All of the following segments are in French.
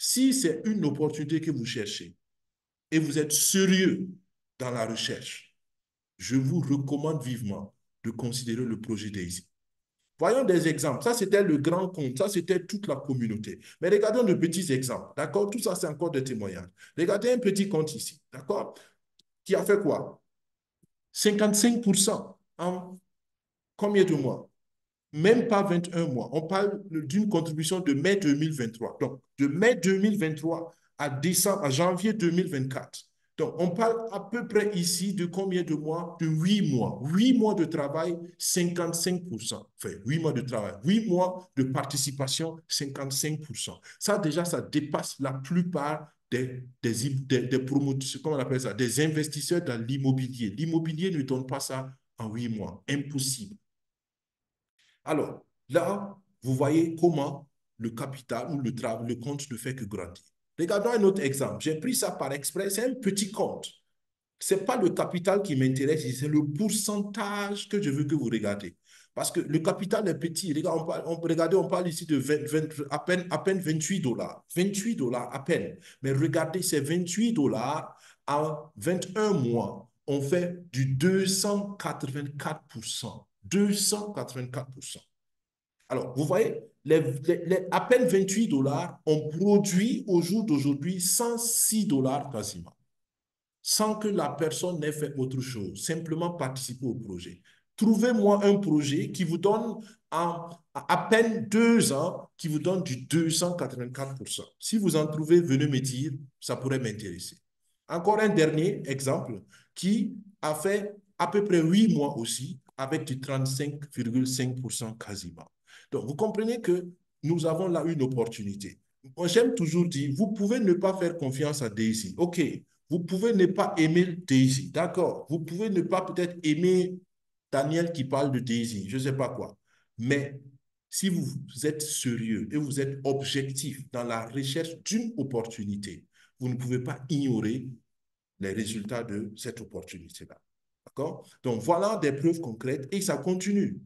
Si c'est une opportunité que vous cherchez et vous êtes sérieux dans la recherche, je vous recommande vivement de considérer le projet DAISY. Voyons des exemples. Ça, c'était le grand compte. Ça, c'était toute la communauté. Mais regardons de petits exemples. D'accord? Tout ça, c'est encore des témoignages. Regardez un petit compte ici. D'accord? Qui a fait quoi? 55% en combien de mois? Même pas 21 mois. On parle d'une contribution de mai 2023. Donc, de mai 2023 à décembre, à janvier 2024. Donc, on parle à peu près ici de combien de mois? De 8 mois. 8 mois de travail, 55%. Enfin, 8 mois de travail. 8 mois de participation, 55%. Ça, déjà, ça dépasse la plupart des promoteurs, comment on appelle ça, des investisseurs dans l'immobilier. L'immobilier ne donne pas ça en 8 mois. Impossible. Alors, là, vous voyez comment le capital ou le compte ne fait que grandir. Regardons un autre exemple. J'ai pris ça par exprès. C'est un petit compte. Ce n'est pas le capital qui m'intéresse, c'est le pourcentage que je veux que vous regardez. Parce que le capital est petit. Regardez, on parle ici de à peine 28 dollars. 28 dollars à peine. Mais regardez, ces 28 dollars en 21 mois, on fait du 284%. 284%. Alors, vous voyez, à peine 28 dollars, on produit au jour d'aujourd'hui 106 dollars quasiment sans que la personne n'ait fait autre chose, simplement participer au projet. Trouvez-moi un projet qui vous donne à peine 2 ans, qui vous donne du 284%. Si vous en trouvez, venez me dire, ça pourrait m'intéresser. Encore un dernier exemple qui a fait à peu près 8 mois aussi, avec du 35,5% quasiment. Donc, vous comprenez que nous avons là une opportunité. Moi, j'aime toujours dire, vous pouvez ne pas faire confiance à Daisy. OK, vous pouvez ne pas aimer Daisy, d'accord. Vous pouvez ne pas peut-être aimer Daniel qui parle de Daisy, je ne sais pas quoi. Mais si vous êtes sérieux et vous êtes objectif dans la recherche d'une opportunité, vous ne pouvez pas ignorer les résultats de cette opportunité-là. D'accord? Donc, voilà des preuves concrètes et ça continue.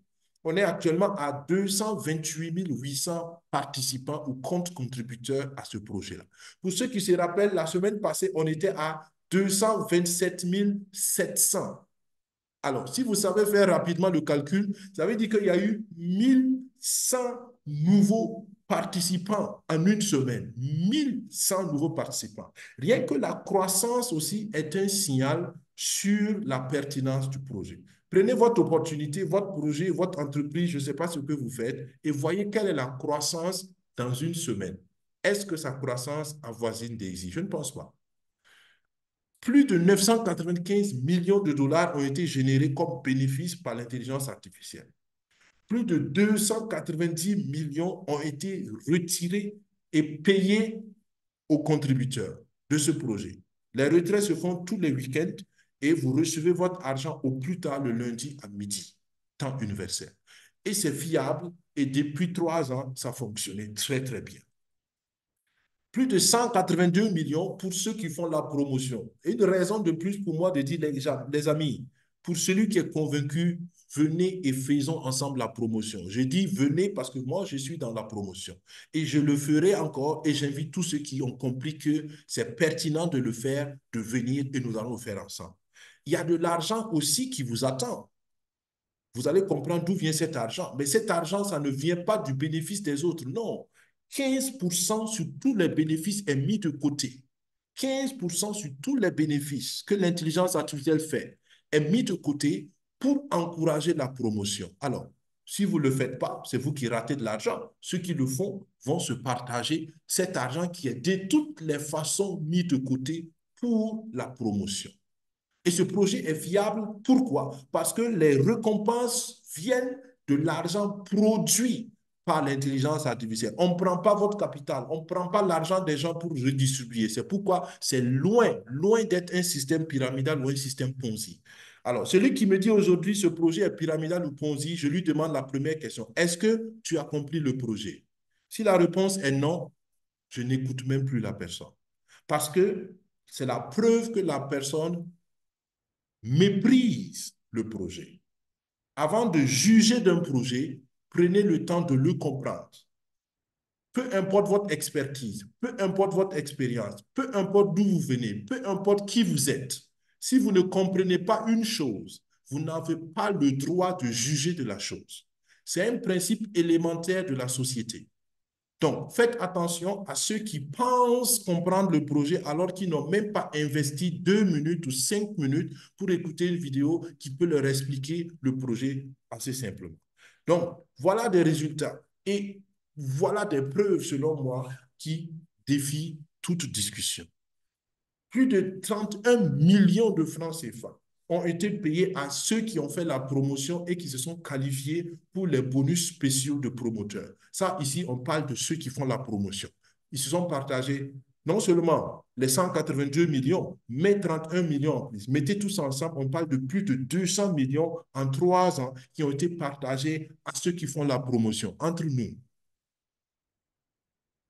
On est actuellement à 228 800 participants ou comptes contributeurs à ce projet-là. Pour ceux qui se rappellent, la semaine passée, on était à 227 700. Alors, si vous savez faire rapidement le calcul, ça veut dire qu'il y a eu 1100 nouveaux participants en une semaine. 1100 nouveaux participants. Rien que la croissance aussi est un signal sur la pertinence du projet. Prenez votre opportunité, votre projet, votre entreprise, je ne sais pas ce que vous faites, et voyez quelle est la croissance dans une semaine. Est-ce que sa croissance avoisine Daisy? Je ne pense pas. Plus de 995 millions de dollars ont été générés comme bénéfices par l'intelligence artificielle. Plus de 290 millions ont été retirés et payés aux contributeurs de ce projet. Les retraits se font tous les week-ends et vous recevez votre argent au plus tard le lundi à midi, temps universel. Et c'est fiable et depuis 3 ans, ça fonctionnait très, très bien. Plus de 182 millions pour ceux qui font la promotion. Et une raison de plus pour moi de dire, les amis, pour celui qui est convaincu, venez et faisons ensemble la promotion. Je dis venez parce que moi, je suis dans la promotion. Et je le ferai encore et j'invite tous ceux qui ont compris que c'est pertinent de le faire, de venir et nous allons le faire ensemble. Il y a de l'argent aussi qui vous attend. Vous allez comprendre d'où vient cet argent. Mais cet argent, ça ne vient pas du bénéfice des autres. Non. 15% sur tous les bénéfices est mis de côté. 15% sur tous les bénéfices que l'intelligence artificielle fait est mis de côté pour encourager la promotion. Alors, si vous ne le faites pas, c'est vous qui ratez de l'argent. Ceux qui le font vont se partager cet argent qui est de toutes les façons mis de côté pour la promotion. Et ce projet est viable. Pourquoi? Parce que les récompenses viennent de l'argent produit par l'intelligence artificielle. On ne prend pas votre capital, on ne prend pas l'argent des gens pour redistribuer. C'est pourquoi c'est loin, loin d'être un système pyramidal ou un système Ponzi. Alors, celui qui me dit aujourd'hui ce projet est pyramidal ou Ponzi, je lui demande la première question. Est-ce que tu as compris le projet? Si la réponse est non, je n'écoute même plus la personne. Parce que c'est la preuve que la personne méprise le projet. Avant de juger d'un projet, prenez le temps de le comprendre. peu importe votre expertise, peu importe votre expérience, peu importe d'où vous venez, peu importe qui vous êtes, si vous ne comprenez pas une chose, vous n'avez pas le droit de juger de la chose. C'est un principe élémentaire de la société. Donc, faites attention à ceux qui pensent comprendre le projet alors qu'ils n'ont même pas investi 2 minutes ou 5 minutes pour écouter une vidéo qui peut leur expliquer le projet assez simplement. Donc, voilà des résultats et voilà des preuves, selon moi, qui défient toute discussion. Plus de 31 millions de francs CFA ont été payés à ceux qui ont fait la promotion et qui se sont qualifiés pour les bonus spéciaux de promoteurs. Ça, ici, on parle de ceux qui font la promotion. Ils se sont partagés non seulement les 182 millions, mais 31 millions en plus. Mettez tous ensemble, on parle de plus de 200 millions en 3 ans qui ont été partagés à ceux qui font la promotion. Entre nous,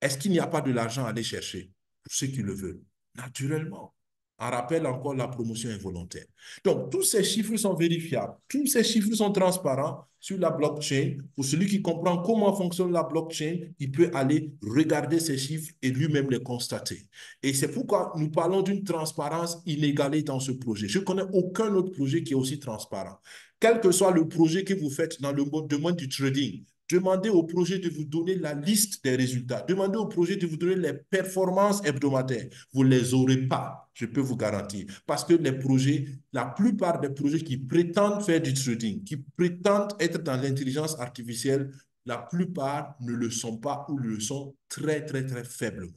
est-ce qu'il n'y a pas de l'argent à aller chercher pour ceux qui le veulent? Naturellement. On rappelle encore, la promotion est volontaire. Donc, tous ces chiffres sont vérifiables. Tous ces chiffres sont transparents sur la blockchain. Pour celui qui comprend comment fonctionne la blockchain, il peut aller regarder ces chiffres et lui-même les constater. Et c'est pourquoi nous parlons d'une transparence inégalée dans ce projet. Je ne connais aucun autre projet qui est aussi transparent. Quel que soit le projet que vous faites dans le domaine du trading, demandez au projet de vous donner la liste des résultats. Demandez au projet de vous donner les performances hebdomadaires. Vous ne les aurez pas, je peux vous garantir. Parce que les projets, la plupart des projets qui prétendent faire du trading, qui prétendent être dans l'intelligence artificielle, la plupart ne le sont pas ou le sont très, très, très faiblement.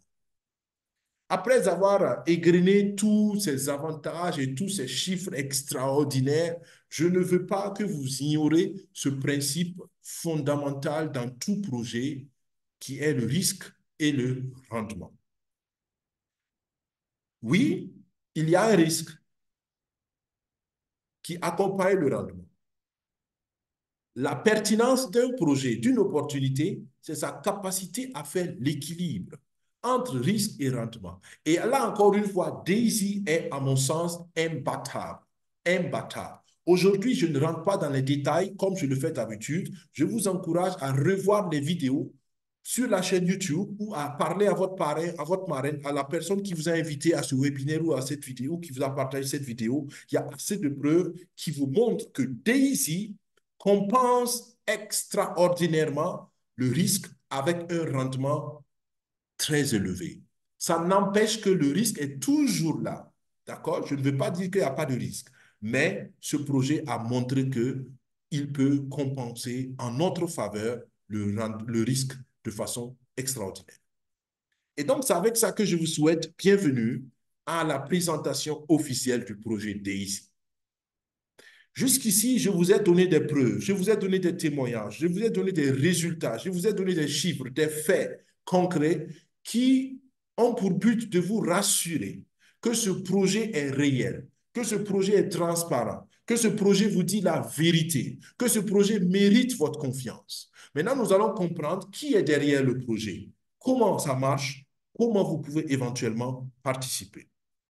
Après avoir égrené tous ces avantages et tous ces chiffres extraordinaires, je ne veux pas que vous ignorez ce principe fondamental dans tout projet qui est le risque et le rendement. Oui, il y a un risque qui accompagne le rendement. La pertinence d'un projet, d'une opportunité, c'est sa capacité à faire l'équilibre entre risque et rendement. Et là, encore une fois, Daisy est, à mon sens, imbattable. Imbattable. Aujourd'hui, je ne rentre pas dans les détails comme je le fais d'habitude. Je vous encourage à revoir les vidéos sur la chaîne YouTube ou à parler à votre parrain, à votre marraine, à la personne qui vous a invité à ce webinaire ou à cette vidéo, qui vous a partagé cette vidéo. Il y a assez de preuves qui vous montrent que Daisy compense extraordinairement le risque avec un rendement très élevé. Ça n'empêche que le risque est toujours là. D'accord? Je ne veux pas dire qu'il n'y a pas de risque, mais ce projet a montré qu'il peut compenser en notre faveur le risque de façon extraordinaire. Et donc, c'est avec ça que je vous souhaite bienvenue à la présentation officielle du projet DAISY. Jusqu'ici, je vous ai donné des preuves, je vous ai donné des témoignages, je vous ai donné des résultats, je vous ai donné des chiffres, des faits concrets qui ont pour but de vous rassurer que ce projet est réel, que ce projet est transparent, que ce projet vous dit la vérité, que ce projet mérite votre confiance. Maintenant, nous allons comprendre qui est derrière le projet, comment ça marche, comment vous pouvez éventuellement participer.